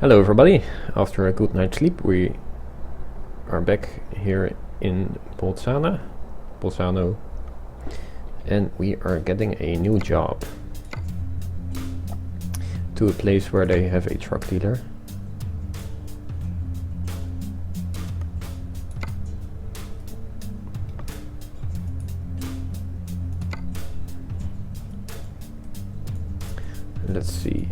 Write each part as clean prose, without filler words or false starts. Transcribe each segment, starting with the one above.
Hello everybody, after a good night's sleep we are back here in Bolzano, and we are getting a new job to a place where they have a truck dealer. Let's see.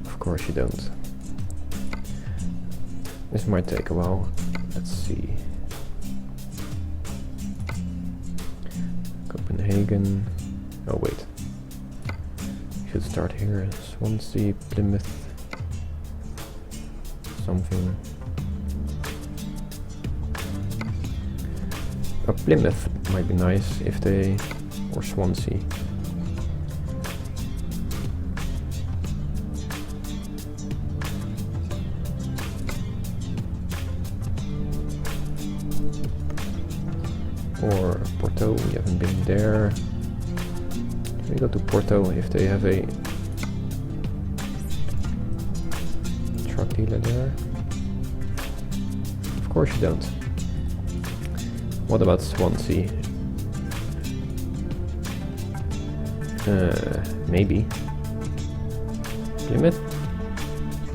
Of course you don't. This might take a while. Let's see. Copenhagen. Oh wait. Should start here. Swansea, Plymouth. Something. Plymouth might be nice if they, or Swansea. Or Porto, we haven't been there. Can we go to Porto if they have a truck dealer there? Of course you don't. What about Swansea? Maybe. Plymouth?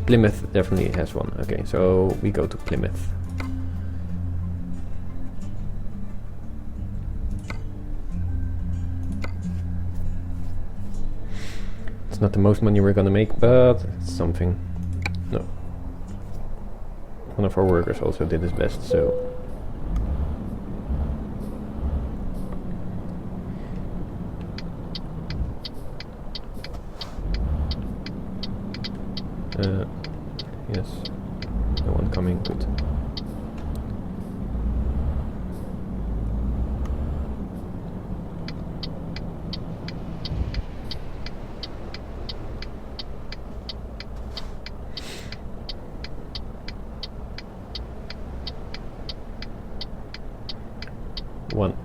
Plymouth definitely has one. Okay, so we go to Plymouth. It's not the most money we're gonna make, but it's something. No. One of our workers also did his best, so. Yes. No one coming, good. One.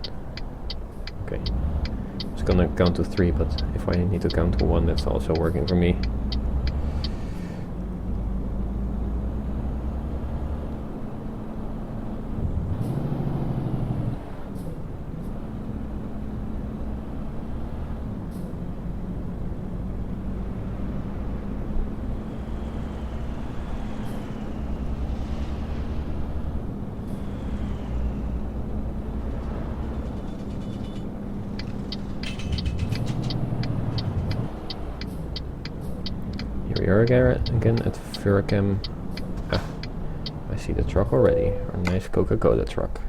Okay. I was gonna count to 3, but if I need to count to 1, that's also working for me. We are again at Furcam. Ah, I see the truck already. Our nice Coca-Cola truck.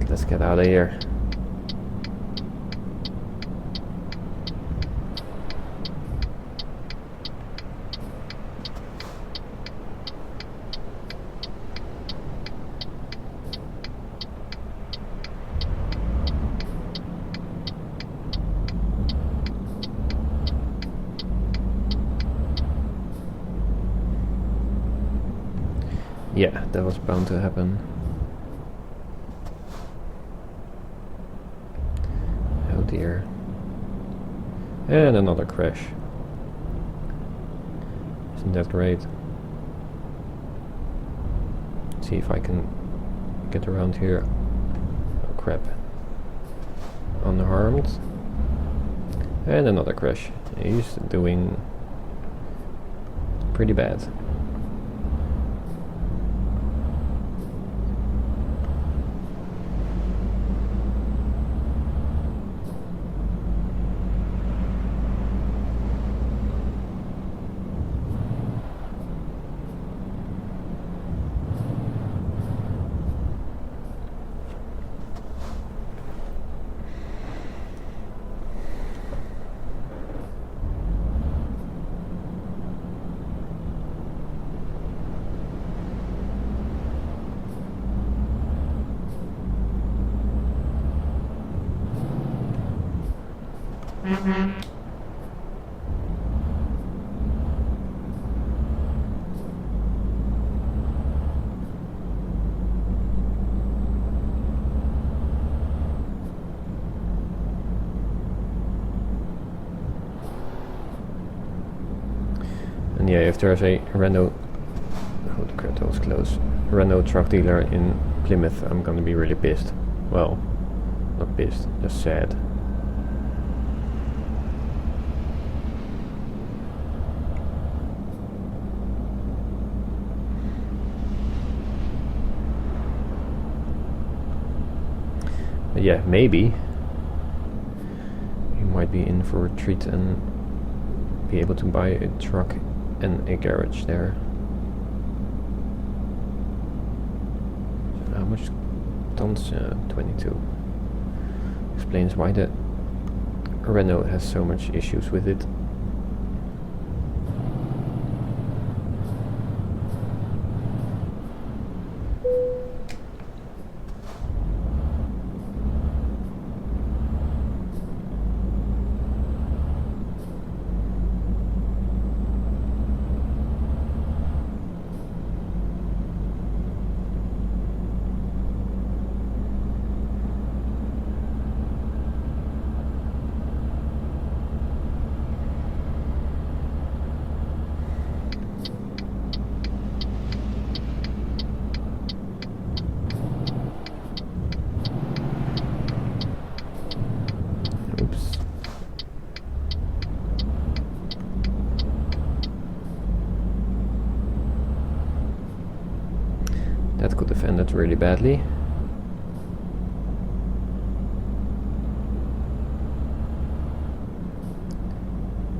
Let's get out of here. Yeah, that was bound to happen. Dear. And another crash. Isn't that great? Let's see if I can get around here. Oh crap. Unharmed. And another crash. He's doing pretty bad. yeah, if there's a Renault, oh the crap, that was close, Renault truck dealer in Plymouth, I'm gonna be really pissed. Well, not pissed, just sad. But yeah, maybe you might be in for a treat and be able to buy a truck and a garage there. So how much tons? 22. Explains why the Renault has so much issues with it. Oops. That could have ended really badly.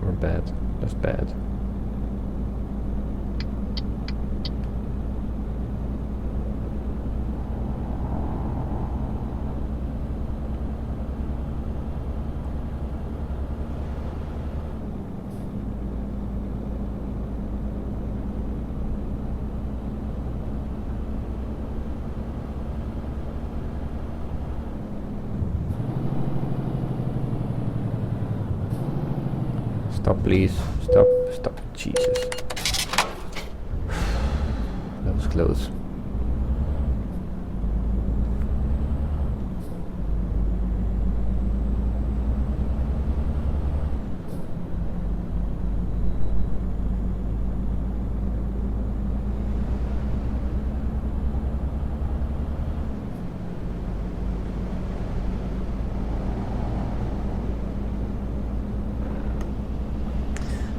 Or bad, just bad. Stop, please. Stop, stop. Jesus. That was close.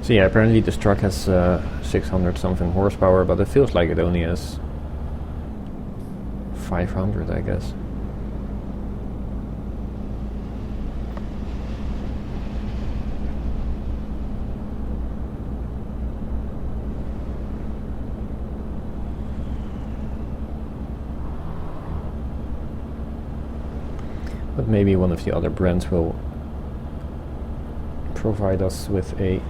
So yeah, apparently this truck has 600 something horsepower, but it feels like it only has 500, I guess. But maybe one of the other brands will provide us with a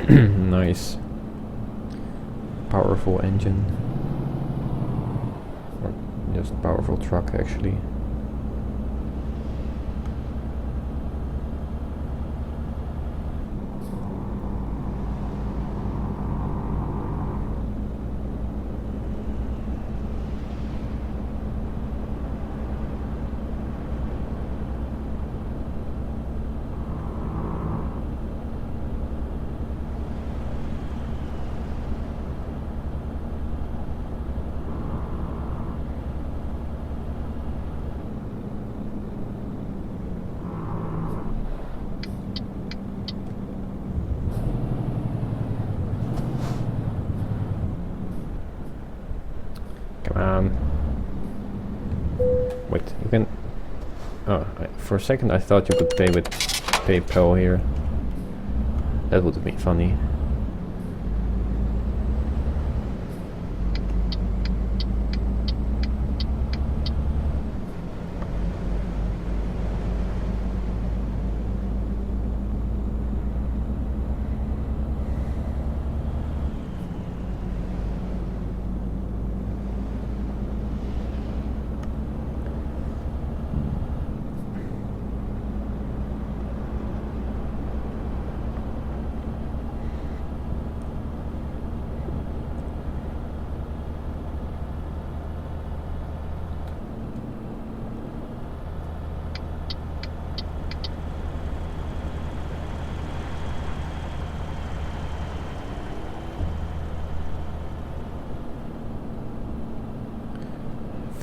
nice powerful engine, or just powerful truck actually. Wait, you can... Oh, for a second I thought you could pay with PayPal here. That would have been funny.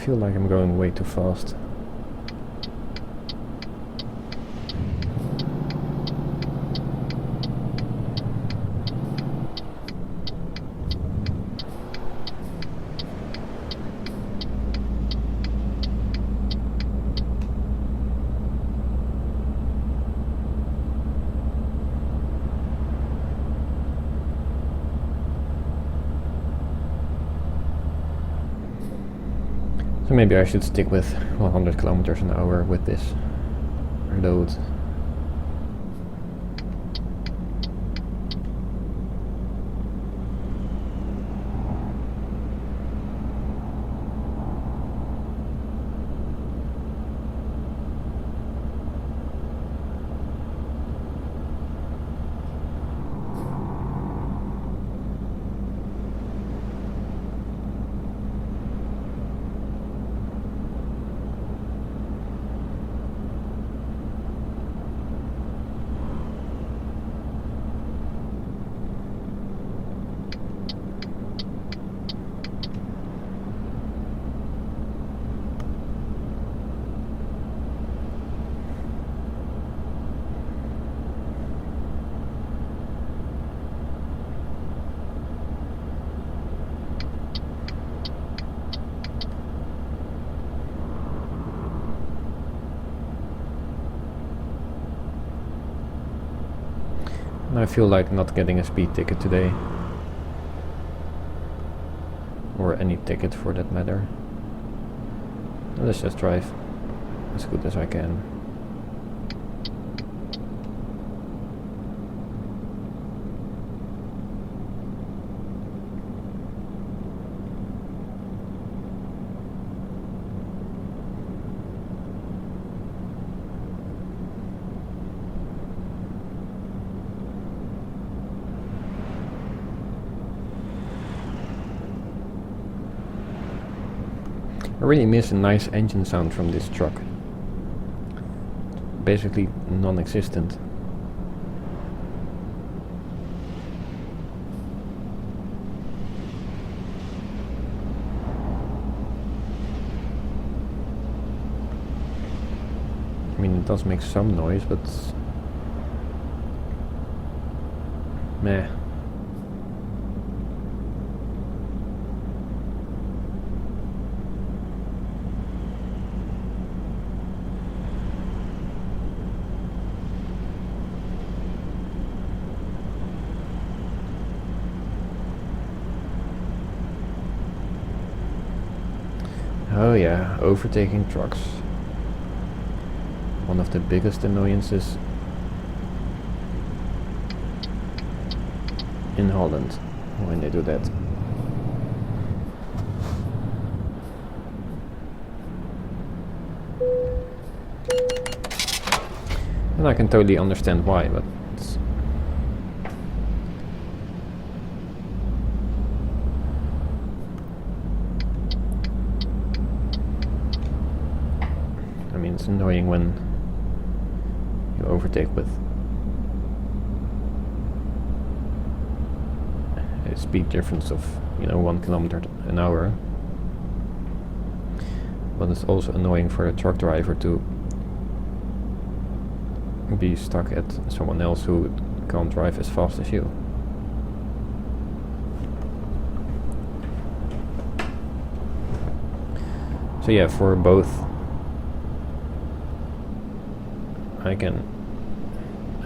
feel like I'm going way too fast. So maybe I should stick with 100 kilometers an hour with this load. I feel like not getting a speed ticket today. Or any ticket for that matter. Let's just drive as good as I can. I really miss a nice engine sound from this truck. Basically non-existent. I mean, it does make some noise, but meh. Oh yeah, overtaking trucks. One of the biggest annoyances in Holland when they do that. And I can totally understand why, but I mean, it's annoying when you overtake with a speed difference of, 1 kilometer an hour. But it's also annoying for a truck driver to be stuck at someone else who can't drive as fast as you. So yeah, for both I can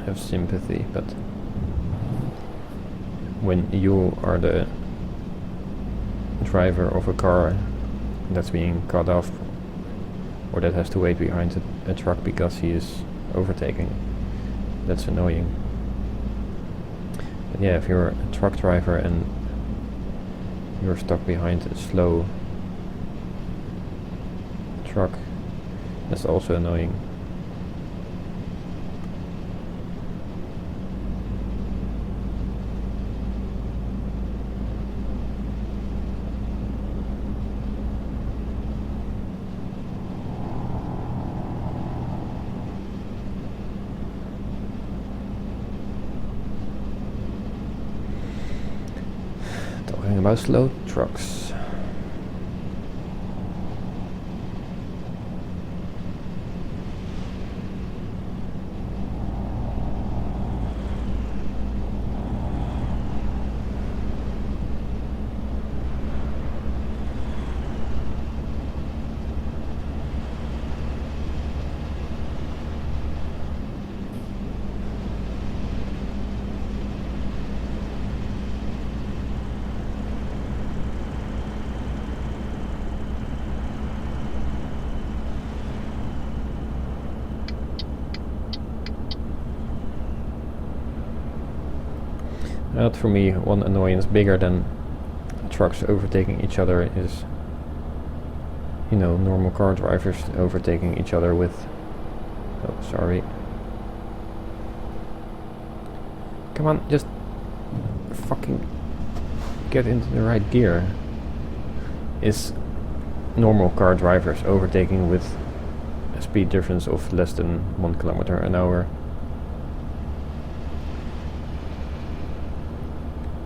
have sympathy, but when you are the driver of a car that's being cut off or that has to wait behind a truck because he is overtaking, that's annoying. But yeah, if you're a truck driver and you're stuck behind a slow truck, that's also annoying. Talking about slow trucks. But for me, one annoyance bigger than trucks overtaking each other is, you know, normal car drivers overtaking each other with... Oh, sorry. Come on, just fucking get into the right gear. Is normal car drivers overtaking with a speed difference of less than 1 kilometer an hour.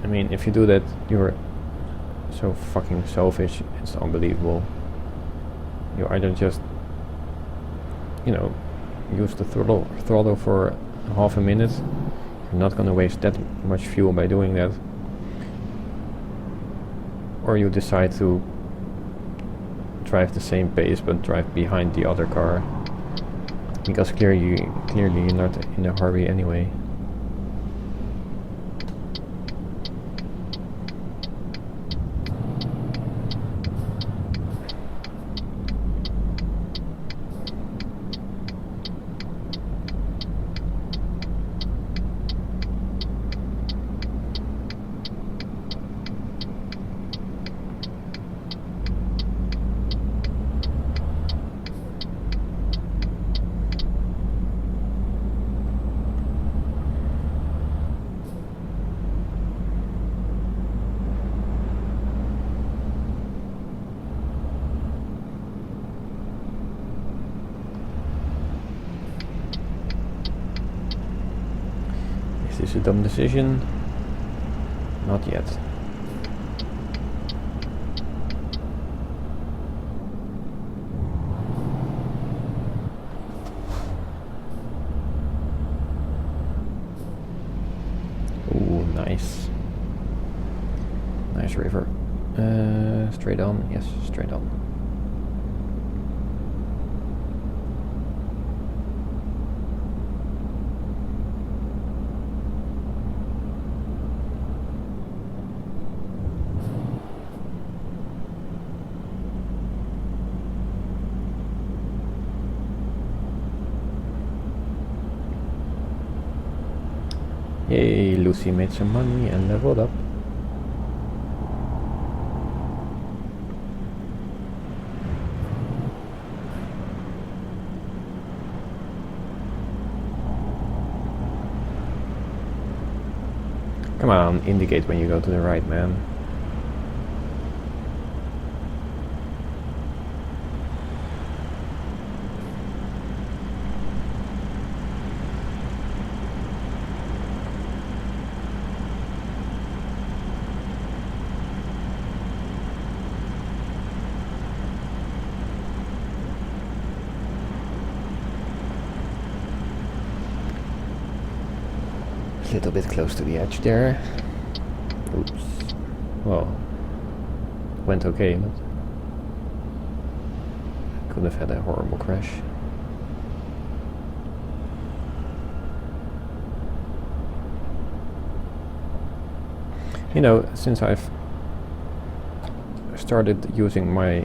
I mean, if you do that, you're so fucking selfish, it's unbelievable. You either just, you know, use the throttle for half a minute. You're not gonna waste that much fuel by doing that. Or you decide to drive the same pace but drive behind the other car. Because clearly you're not in a hurry anyway. Is this a dumb decision? Not yet. Ooh, nice. Nice river. Straight on, yes, straight on. Yay, Lucy made some money and leveled up. Come on, indicate when you go to the right, man. A little bit close to the edge there. Oops. Well, went okay, but could have had a horrible crash. You know, since I've started using my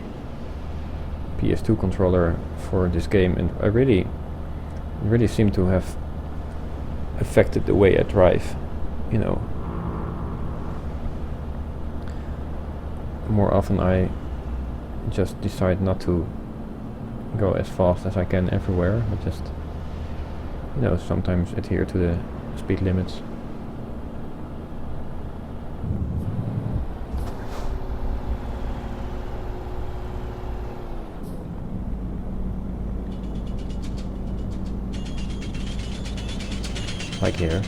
PS2 controller for this game, and I really seem to have affected the way I drive, you know. More often I just decide not to go as fast as I can everywhere, but just, you know, sometimes adhere to the speed limits. Like here.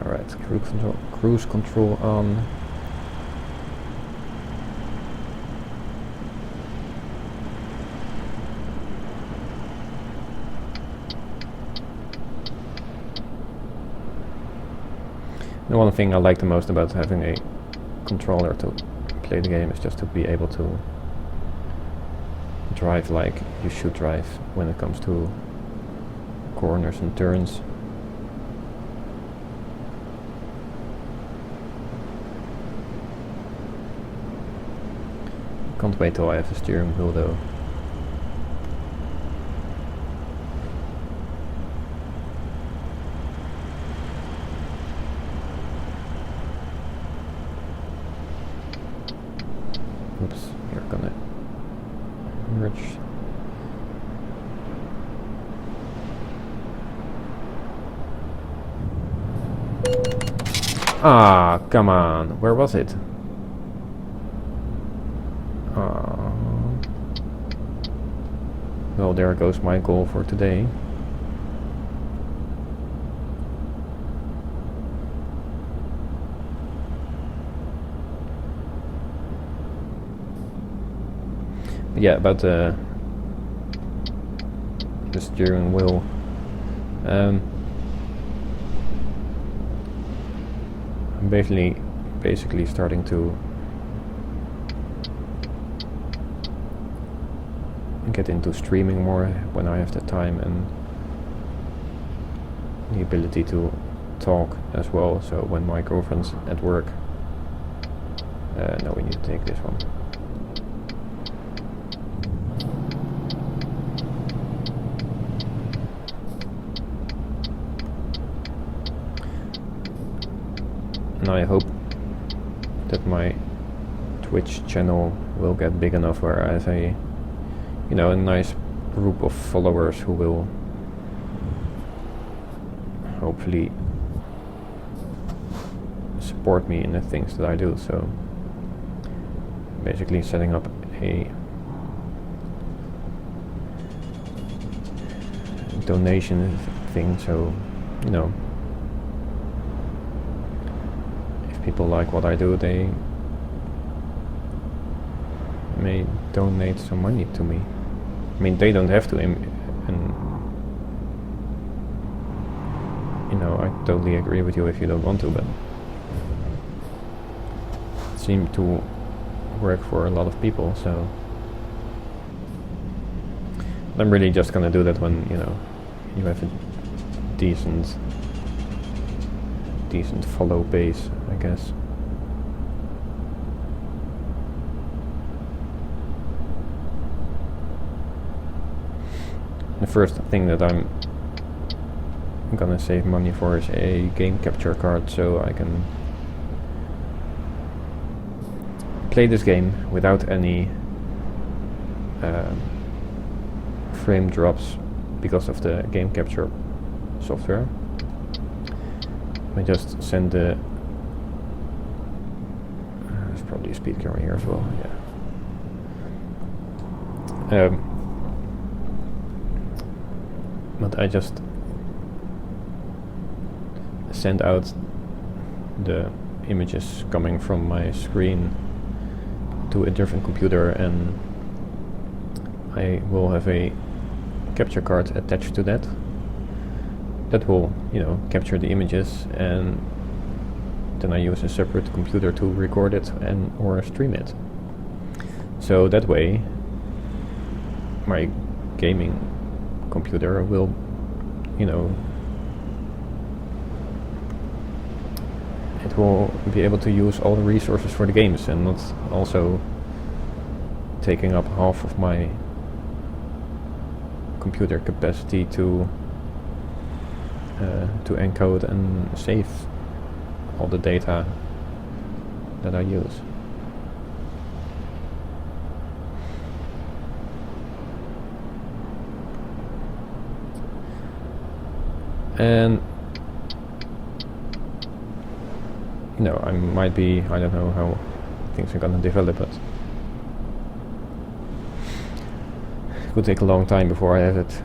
Alright, cruise control on. The one thing I like the most about having a controller to play the game, is just to be able to drive like you should drive when it comes to corners and turns. Can't wait till I have a steering wheel though. Oops, you're gonna merge. Ah, come on, where was it? Well, there goes my goal for today. But yeah, about the steering wheel. I'm basically starting to get into streaming more when I have the time and the ability to talk as well. So when my girlfriend's at work, no, we need to take this one. And I hope that my Twitch channel will get big enough where I have a nice group of followers who will hopefully support me in the things that I do. So basically setting up a donation thing, so if people like what I do, they may donate some money to me. I mean, they don't have to, and I totally agree with you if you don't want to, but it seems to work for a lot of people, so I'm really just gonna do that when you have a decent follow base, I guess. The first thing that I'm gonna save money for is a game capture card, so I can play this game without any frame drops because of the game capture software. I just send the there's probably a speed camera here as well, yeah. But I just send out the images coming from my screen to a different computer, and I will have a capture card attached to that will capture the images, and then I use a separate computer to record it and or stream it. So that way my gaming computer will it will be able to use all the resources for the games and not also taking up half of my computer capacity to encode and save all the data that I use. And I might be, I don't know how things are gonna develop, but it could take a long time before I have it.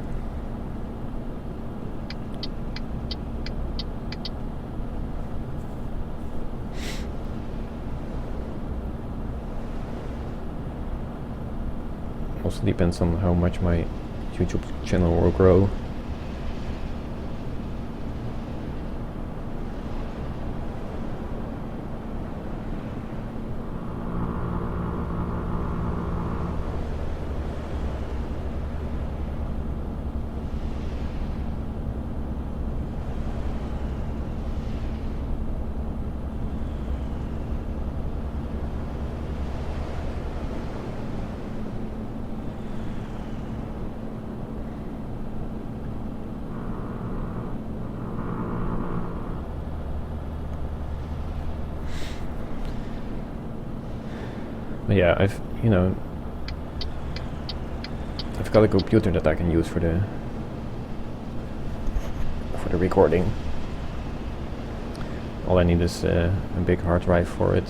Also depends on how much my YouTube channel will grow. yeah, I've got a computer that I can use for the recording. All I need is a big hard drive for it.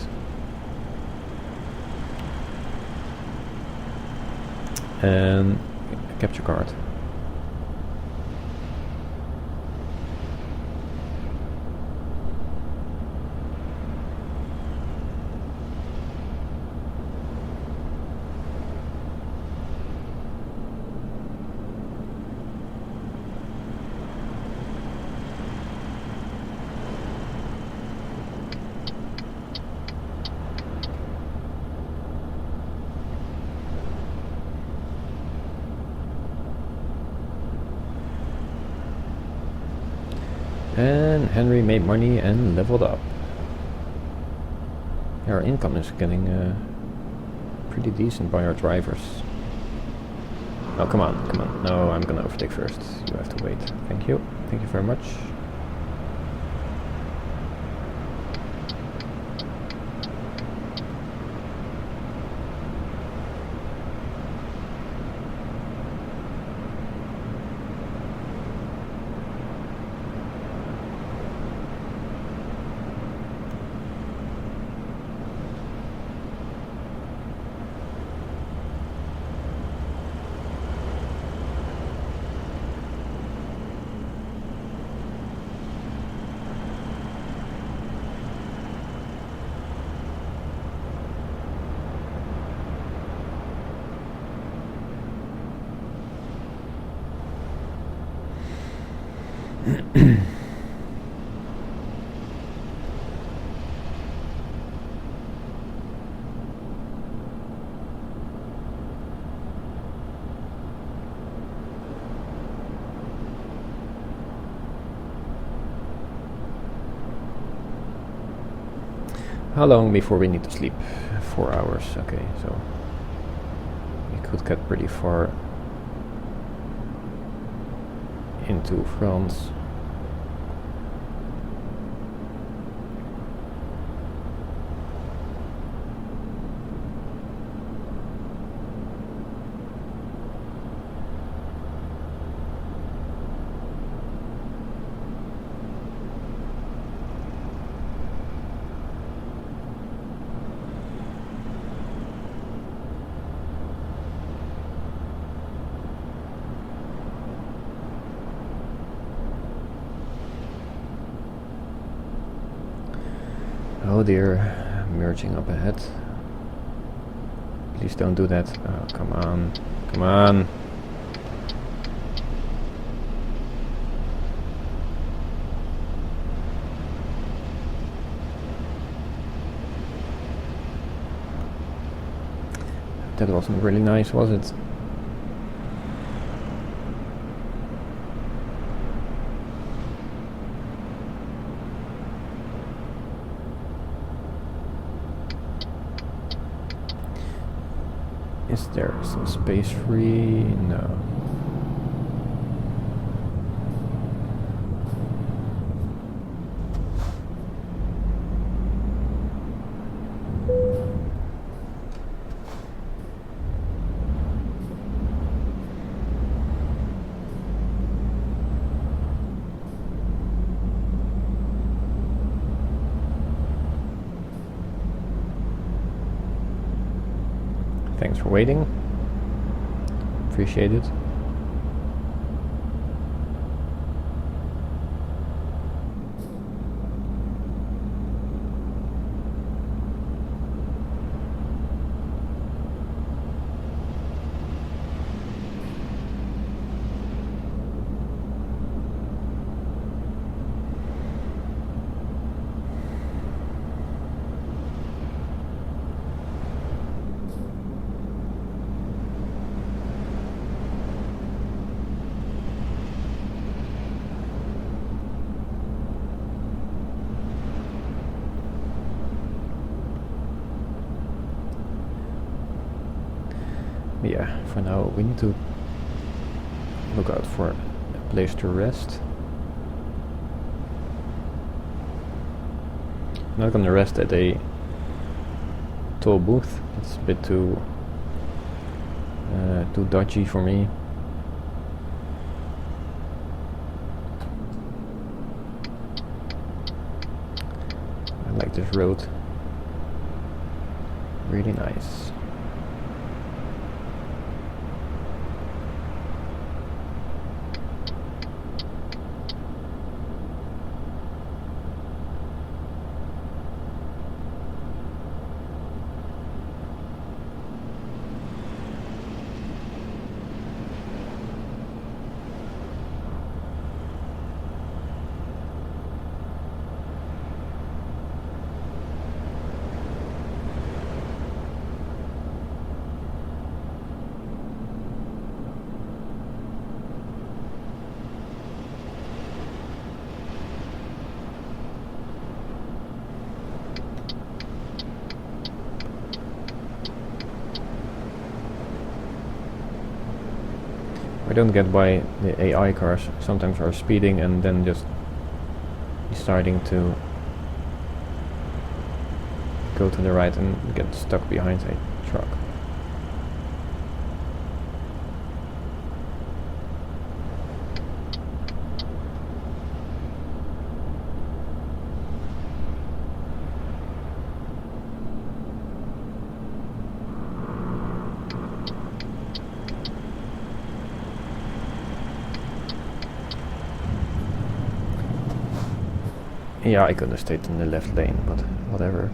And a capture card. And Henry made money and leveled up. Our income is getting pretty decent by our drivers. Oh, come on, come on. No, I'm gonna overtake first. You have to wait. Thank you. Thank you very much. How long before we need to sleep? 4 hours. Okay, so we could get pretty far into France. Oh dear, merging up ahead. Please don't do that. Oh, come on, come on. That wasn't really nice, was it? Is there some space free? No. Thanks for waiting. Appreciate it. Yeah, for now we need to look out for a place to rest. I'm not gonna rest at a toll booth. It's a bit too dodgy for me. I like this road. Really nice. I don't get why the AI cars sometimes are speeding and then just deciding to go to the right and get stuck behind a truck. Yeah, I could have stayed in the left lane, but whatever.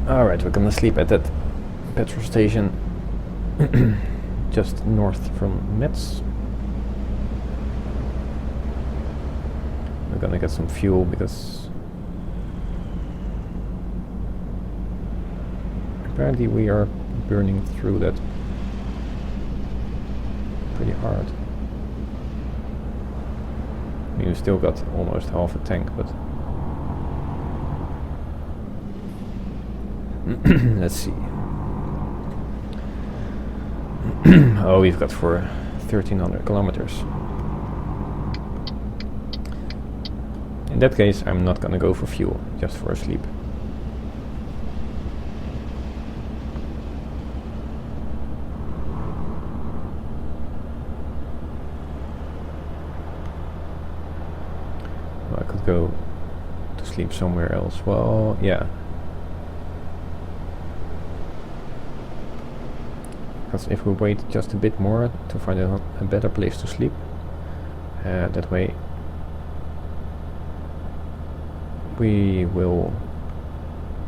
Alright, we're gonna sleep at that petrol station just north from Metz. We're gonna get some fuel because apparently we are burning through that pretty hard. I mean, we still got almost half a tank, but let's see. Oh, we've got for 1300 kilometers. In that case, I'm not gonna go for fuel, just for a sleep. Well, I could go to sleep somewhere else. Well, yeah. Because if we wait just a bit more to find a better place to sleep, that way we will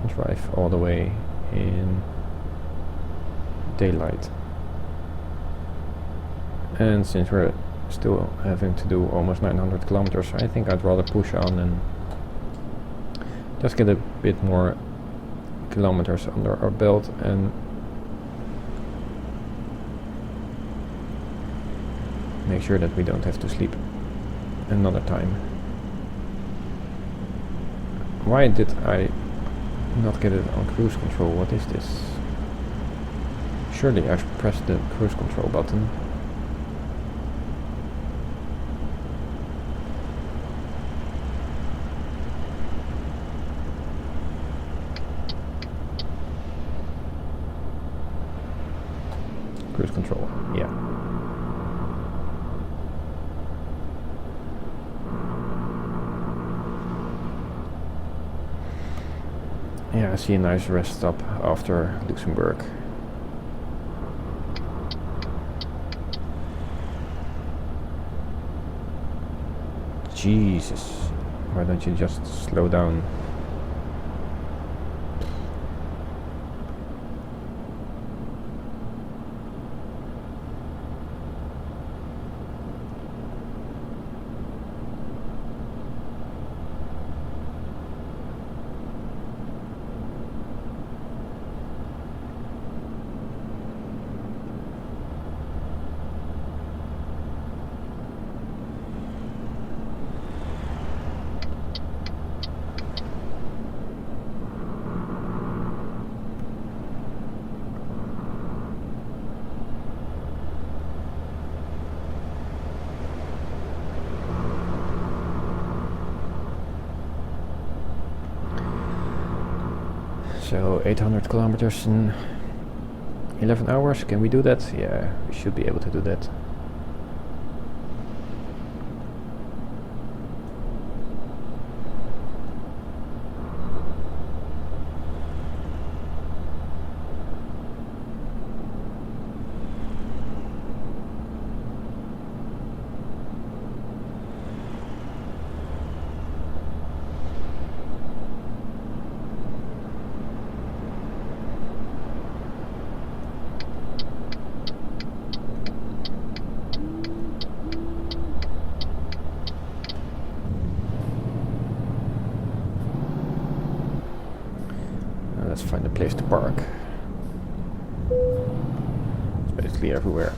drive all the way in daylight. And since we're still having to do almost 900 kilometers, I think I'd rather push on and just get a bit more kilometers under our belt and make sure that we don't have to sleep another time. Why did I not get it on cruise control? What is this? Surely I've pressed the cruise control button. Cruise control, yeah. Yeah, I see a nice rest stop after Luxembourg. Jesus, why don't you just slow down? So 800 kilometers in 11 hours, can we do that? Yeah, we should be able to do that. Let's find a place to park. It's basically everywhere.